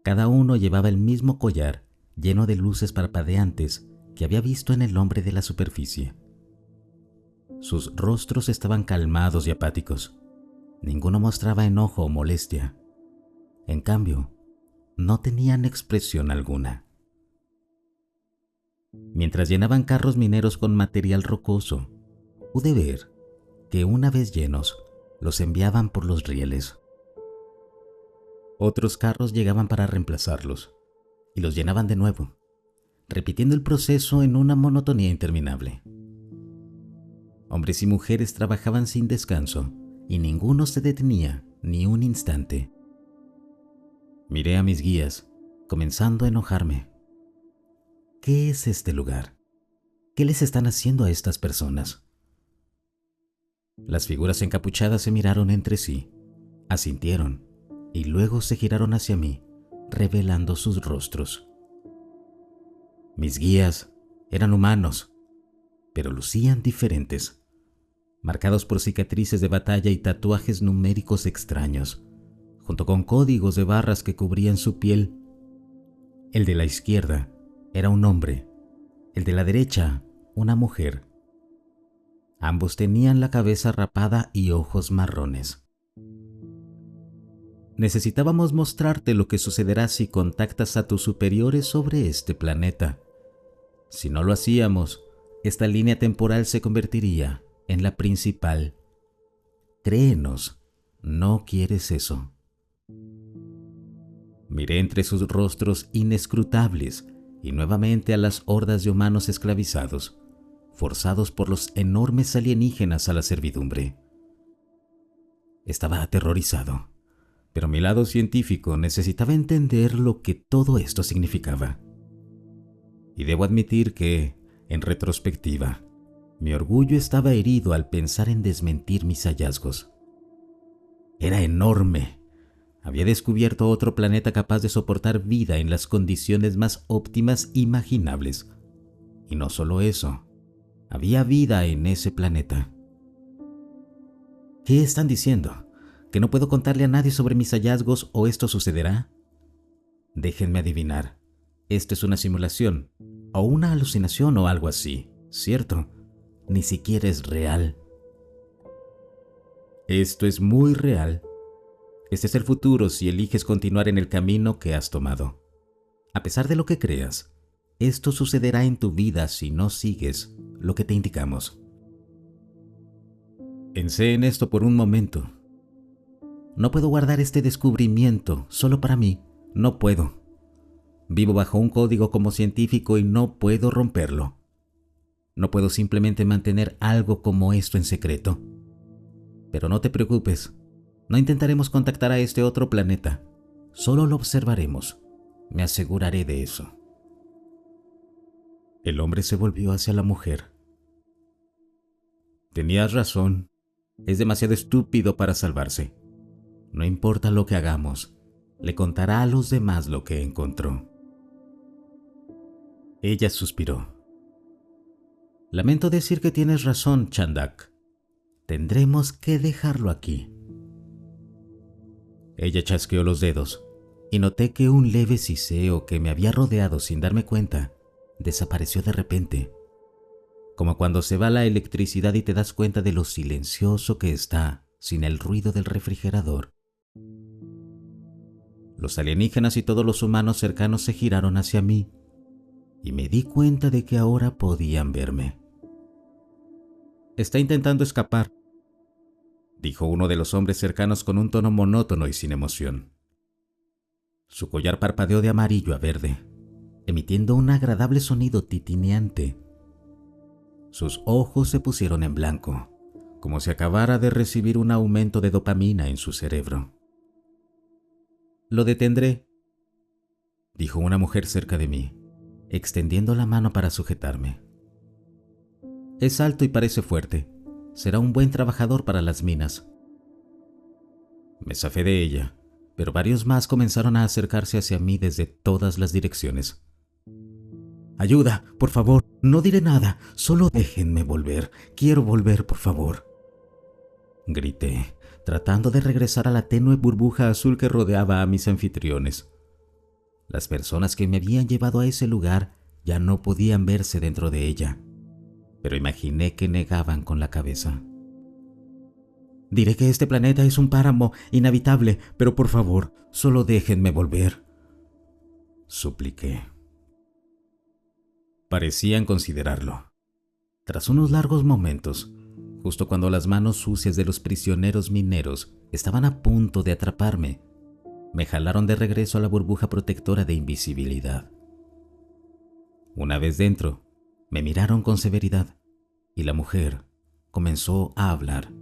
Cada uno llevaba el mismo collar lleno de luces parpadeantes que había visto en el hombre de la superficie. Sus rostros estaban calmados y apáticos. Ninguno mostraba enojo o molestia. En cambio, no tenían expresión alguna. Mientras llenaban carros mineros con material rocoso, pude ver que una vez llenos, los enviaban por los rieles. Otros carros llegaban para reemplazarlos y los llenaban de nuevo, repitiendo el proceso en una monotonía interminable. Hombres y mujeres trabajaban sin descanso y ninguno se detenía ni un instante. Miré a mis guías, comenzando a enojarme. ¿Qué es este lugar? ¿Qué les están haciendo a estas personas? Las figuras encapuchadas se miraron entre sí, asintieron y luego se giraron hacia mí, revelando sus rostros. Mis guías eran humanos, pero lucían diferentes, marcados por cicatrices de batalla y tatuajes numéricos extraños, junto con códigos de barras que cubrían su piel. El de la izquierda era un hombre, el de la derecha una mujer. Ambos tenían la cabeza rapada y ojos marrones. Necesitábamos mostrarte lo que sucederá si contactas a tus superiores sobre este planeta. Si no lo hacíamos, esta línea temporal se convertiría en la principal. Créenos, no quieres eso. Miré entre sus rostros inescrutables y nuevamente a las hordas de humanos esclavizados, forzados por los enormes alienígenas a la servidumbre. Estaba aterrorizado, pero mi lado científico necesitaba entender lo que todo esto significaba. Y debo admitir que, en retrospectiva, mi orgullo estaba herido al pensar en desmentir mis hallazgos. Era enorme. Había descubierto otro planeta capaz de soportar vida en las condiciones más óptimas imaginables. Y no solo eso, había vida en ese planeta. ¿Qué están diciendo? ¿Que no puedo contarle a nadie sobre mis hallazgos o esto sucederá? Déjenme adivinar. Esto es una simulación, o una alucinación o algo así, ¿cierto? Ni siquiera es real. Esto es muy real. Este es el futuro si eliges continuar en el camino que has tomado. A pesar de lo que creas, esto sucederá en tu vida si no sigues lo que te indicamos. Pensé en esto por un momento. No puedo guardar este descubrimiento solo para mí. No puedo. Vivo bajo un código como científico y no puedo romperlo. No puedo simplemente mantener algo como esto en secreto. Pero no te preocupes. No intentaremos contactar a este otro planeta. Solo lo observaremos. Me aseguraré de eso. El hombre se volvió hacia la mujer. Tenías razón. Es demasiado estúpido para salvarse. No importa lo que hagamos, le contará a los demás lo que encontró. Ella suspiró. Lamento decir que tienes razón, Chandak. Tendremos que dejarlo aquí. Ella chasqueó los dedos y noté que un leve siseo que me había rodeado sin darme cuenta desapareció de repente, como cuando se va la electricidad y te das cuenta de lo silencioso que está sin el ruido del refrigerador. Los alienígenas y todos los humanos cercanos se giraron hacia mí y me di cuenta de que ahora podían verme. Está intentando escapar, dijo uno de los hombres cercanos con un tono monótono y sin emoción. Su collar parpadeó de amarillo a verde, emitiendo un agradable sonido titineante. Sus ojos se pusieron en blanco, como si acabara de recibir un aumento de dopamina en su cerebro. Lo detendré, dijo una mujer cerca de mí, extendiendo la mano para sujetarme. Es alto y parece fuerte. Será un buen trabajador para las minas. Me zafé de ella, pero varios más comenzaron a acercarse hacia mí desde todas las direcciones. Ayuda, por favor, no diré nada, solo déjenme volver. Quiero volver, por favor. Grité, tratando de regresar a la tenue burbuja azul que rodeaba a mis anfitriones. Las personas que me habían llevado a ese lugar ya no podían verse dentro de ella, pero imaginé que negaban con la cabeza. Diré que este planeta es un páramo inhabitable, pero por favor, solo déjenme volver, supliqué. Parecían considerarlo. Tras unos largos momentos, justo cuando las manos sucias de los prisioneros mineros estaban a punto de atraparme, me jalaron de regreso a la burbuja protectora de invisibilidad. Una vez dentro, me miraron con severidad y la mujer comenzó a hablar.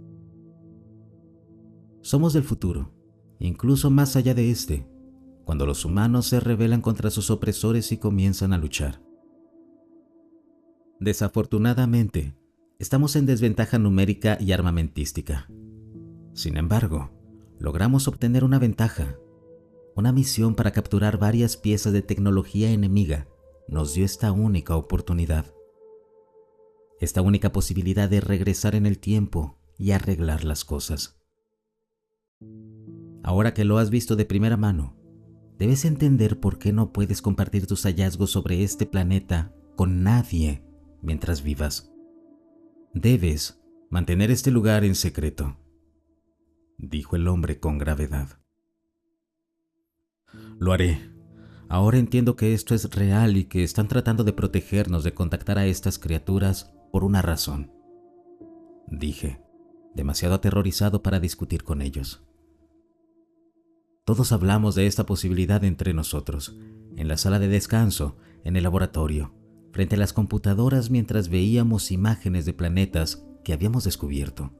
Somos del futuro, incluso más allá de este, cuando los humanos se rebelan contra sus opresores y comienzan a luchar. Desafortunadamente, estamos en desventaja numérica y armamentística. Sin embargo, logramos obtener una ventaja. Una misión para capturar varias piezas de tecnología enemiga nos dio esta única oportunidad. Esta única posibilidad de regresar en el tiempo y arreglar las cosas. Ahora que lo has visto de primera mano, debes entender por qué no puedes compartir tus hallazgos sobre este planeta con nadie mientras vivas. Debes mantener este lugar en secreto, dijo el hombre con gravedad. Lo haré. Ahora entiendo que esto es real y que están tratando de protegernos de contactar a estas criaturas por una razón, dije, demasiado aterrorizado para discutir con ellos. Todos hablamos de esta posibilidad entre nosotros, en la sala de descanso, en el laboratorio, frente a las computadoras mientras veíamos imágenes de planetas que habíamos descubierto.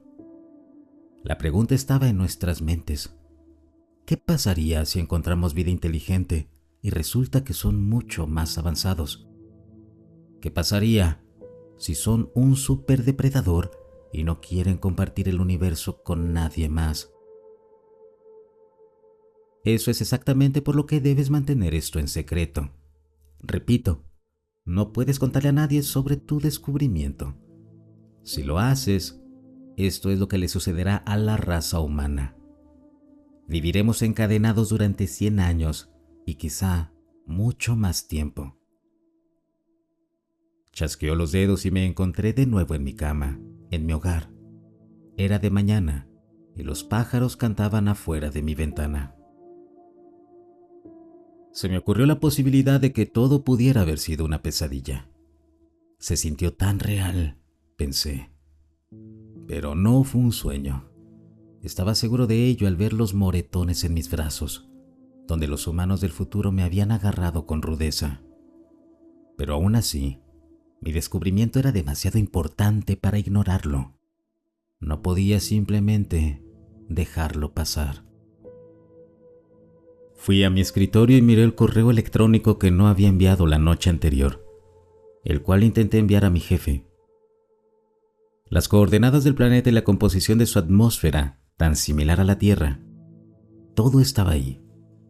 La pregunta estaba en nuestras mentes. ¿Qué pasaría si encontramos vida inteligente y resulta que son mucho más avanzados? ¿Qué pasaría si son un superdepredador y no quieren compartir el universo con nadie más? Eso es exactamente por lo que debes mantener esto en secreto. Repito, no puedes contarle a nadie sobre tu descubrimiento. Si lo haces, esto es lo que le sucederá a la raza humana. Viviremos encadenados durante 100 años y quizá mucho más tiempo. Chasqueó los dedos y me encontré de nuevo en mi cama, en mi hogar. Era de mañana y los pájaros cantaban afuera de mi ventana. Se me ocurrió la posibilidad de que todo pudiera haber sido una pesadilla. Se sintió tan real, pensé. Pero no fue un sueño. Estaba seguro de ello al ver los moretones en mis brazos, donde los humanos del futuro me habían agarrado con rudeza. Pero aún así, mi descubrimiento era demasiado importante para ignorarlo. No podía simplemente dejarlo pasar. Fui a mi escritorio y miré el correo electrónico que no había enviado la noche anterior, el cual intenté enviar a mi jefe. Las coordenadas del planeta y la composición de su atmósfera, tan similar a la Tierra, todo estaba ahí,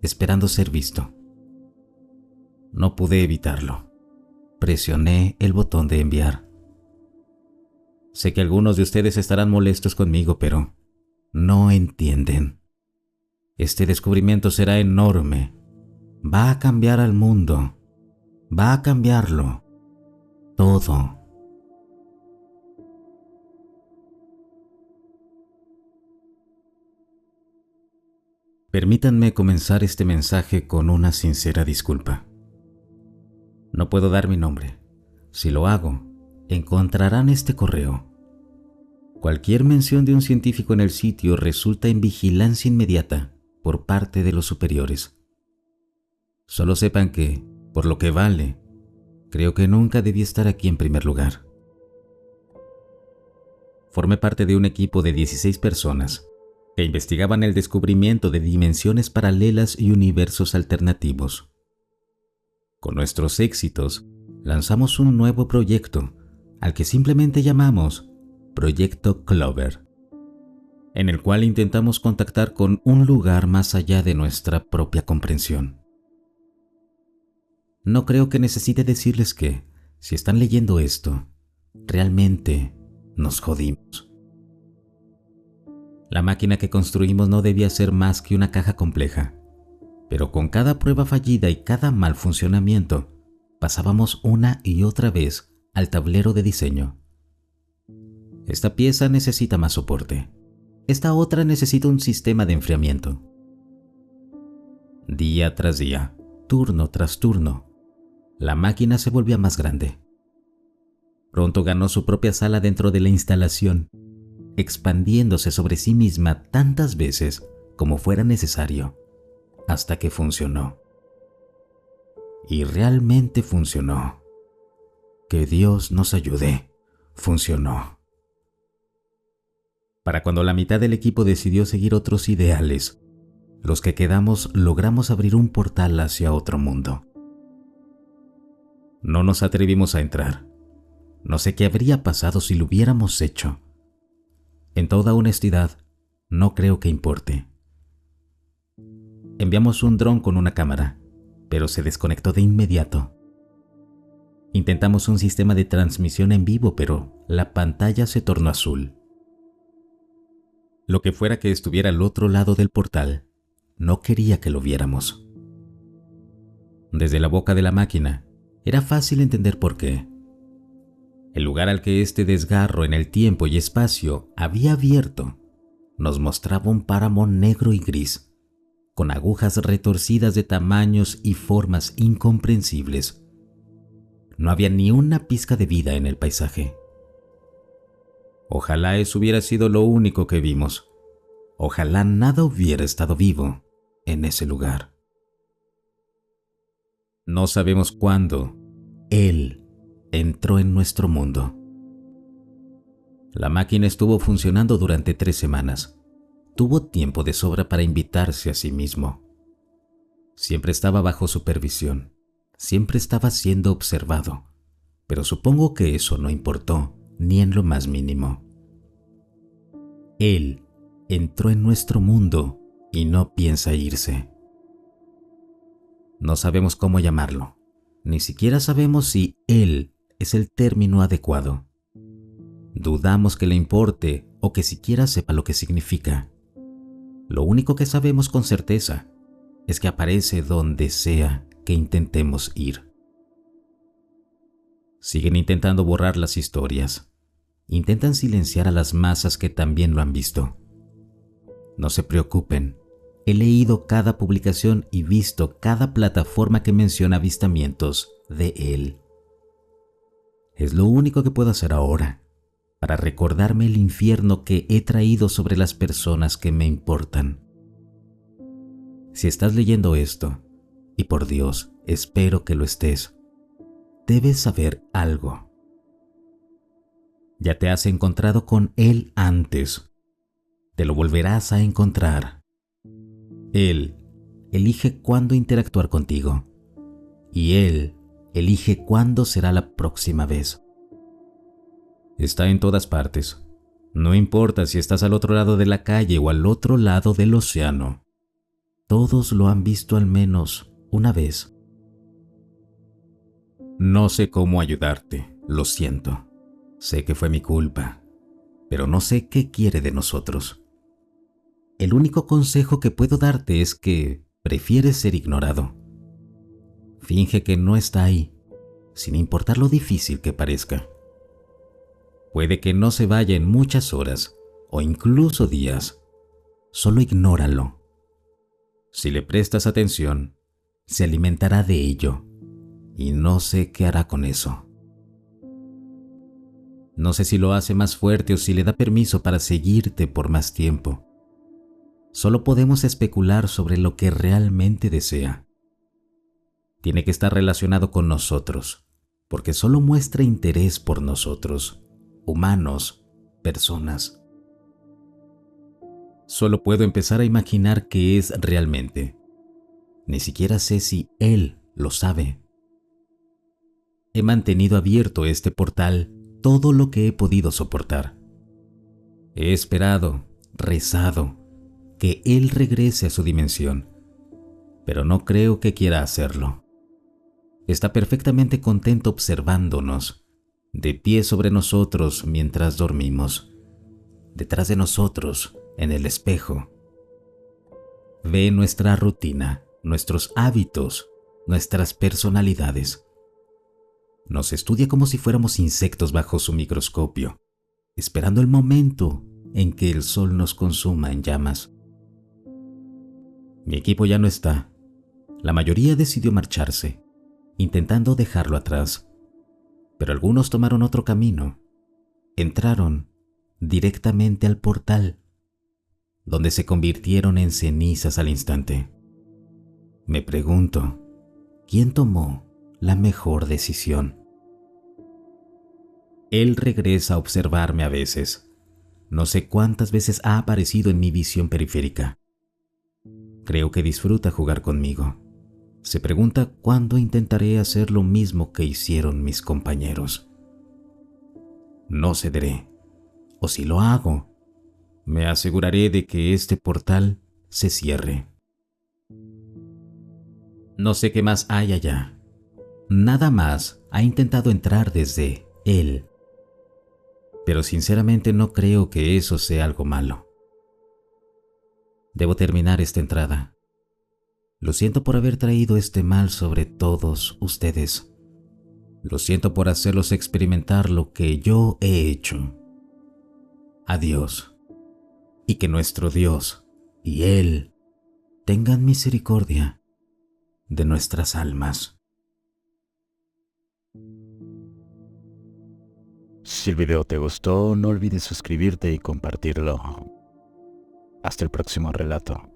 esperando ser visto. No pude evitarlo. Presioné el botón de enviar. Sé que algunos de ustedes estarán molestos conmigo, pero no entienden. Este descubrimiento será enorme. Va a cambiar al mundo. Va a cambiarlo. Todo. Permítanme comenzar este mensaje con una sincera disculpa. No puedo dar mi nombre. Si lo hago, encontrarán este correo. Cualquier mención de un científico en el sitio resulta en vigilancia inmediata por parte de los superiores. Solo sepan que, por lo que vale, creo que nunca debí estar aquí en primer lugar. Formé parte de un equipo de 16 personas que investigaban el descubrimiento de dimensiones paralelas y universos alternativos. Con nuestros éxitos, lanzamos un nuevo proyecto, al que simplemente llamamos Proyecto Clover, en el cual intentamos contactar con un lugar más allá de nuestra propia comprensión. No creo que necesite decirles que, si están leyendo esto, realmente nos jodimos. La máquina que construimos no debía ser más que una caja compleja, pero con cada prueba fallida y cada mal funcionamiento, pasábamos una y otra vez al tablero de diseño. Esta pieza necesita más soporte. esta otra necesita un sistema de enfriamiento. Día tras día, turno tras turno, la máquina se volvía más grande. Pronto ganó su propia sala dentro de la instalación, expandiéndose sobre sí misma tantas veces como fuera necesario, hasta que funcionó. Y realmente funcionó. Que Dios nos ayude, funcionó. Para cuando la mitad del equipo decidió seguir otros ideales, los que quedamos logramos abrir un portal hacia otro mundo. No nos atrevimos a entrar. No sé qué habría pasado si lo hubiéramos hecho. En toda honestidad, no creo que importe. Enviamos un dron con una cámara, pero se desconectó de inmediato. Intentamos un sistema de transmisión en vivo, pero la pantalla se tornó azul. Lo que fuera que estuviera al otro lado del portal, no quería que lo viéramos. Desde la boca de la máquina, era fácil entender por qué. El lugar al que este desgarro en el tiempo y espacio había abierto nos mostraba un páramo negro y gris, con agujas retorcidas de tamaños y formas incomprensibles. No había ni una pizca de vida en el paisaje. Ojalá eso hubiera sido lo único que vimos. Ojalá nada hubiera estado vivo en ese lugar. No sabemos cuándo Él entró en nuestro mundo. La máquina estuvo funcionando durante 3 semanas. Tuvo tiempo de sobra para invitarse a sí mismo. Siempre estaba bajo supervisión. Siempre estaba siendo observado. Pero supongo que eso no importó ni en lo más mínimo. Él entró en nuestro mundo y no piensa irse. No sabemos cómo llamarlo. Ni siquiera sabemos si Él es el término adecuado. Dudamos que le importe o que siquiera sepa lo que significa. Lo único que sabemos con certeza es que aparece donde sea que intentemos ir. Siguen intentando borrar las historias. Intentan silenciar a las masas que también lo han visto. No se preocupen. He leído cada publicación y visto cada plataforma que menciona avistamientos de Él. Es lo único que puedo hacer ahora para recordarme el infierno que he traído sobre las personas que me importan. Si estás leyendo esto, y por Dios, espero que lo estés, debes saber algo. Ya te has encontrado con Él antes. Te lo volverás a encontrar. Él elige cuándo interactuar contigo. Y Él elige cuándo será la próxima vez. Está en todas partes. No importa si estás al otro lado de la calle o al otro lado del océano. Todos lo han visto al menos una vez. No sé cómo ayudarte, lo siento. Sé que fue mi culpa, pero no sé qué quiere de nosotros. El único consejo que puedo darte es que prefieres ser ignorado. Finge que no está ahí, sin importar lo difícil que parezca. Puede que no se vaya en muchas horas o incluso días. Solo ignóralo. Si le prestas atención, se alimentará de ello y no sé qué hará con eso. No sé si lo hace más fuerte o si le da permiso para seguirte por más tiempo. Solo podemos especular sobre lo que realmente desea. Tiene que estar relacionado con nosotros, porque solo muestra interés por nosotros, humanos, personas. Solo puedo empezar a imaginar qué es realmente. Ni siquiera sé si Él lo sabe. He mantenido abierto este portal todo lo que he podido soportar. He esperado, rezado, que Él regrese a su dimensión, pero no creo que quiera hacerlo. Está perfectamente contento observándonos, de pie sobre nosotros mientras dormimos, detrás de nosotros, en el espejo. Ve nuestra rutina, nuestros hábitos, nuestras personalidades. Nos estudia como si fuéramos insectos bajo su microscopio, esperando el momento en que el sol nos consuma en llamas. Mi equipo ya no está. La mayoría decidió marcharse, intentando dejarlo atrás. Pero algunos tomaron otro camino. Entraron directamente al portal, donde se convirtieron en cenizas al instante. Me pregunto, ¿quién tomó la mejor decisión? Él regresa a observarme a veces. No sé cuántas veces ha aparecido en mi visión periférica. Creo que disfruta jugar conmigo. Se pregunta cuándo intentaré hacer lo mismo que hicieron mis compañeros. No cederé, o si lo hago, me aseguraré de que este portal se cierre. No sé qué más hay allá. Nada más ha intentado entrar desde él. Pero sinceramente no creo que eso sea algo malo. Debo terminar esta entrada. Lo siento por haber traído este mal sobre todos ustedes. Lo siento por hacerlos experimentar lo que yo he hecho. Adiós. Y que nuestro Dios y Él tengan misericordia de nuestras almas. Si el video te gustó, no olvides suscribirte y compartirlo. Hasta el próximo relato.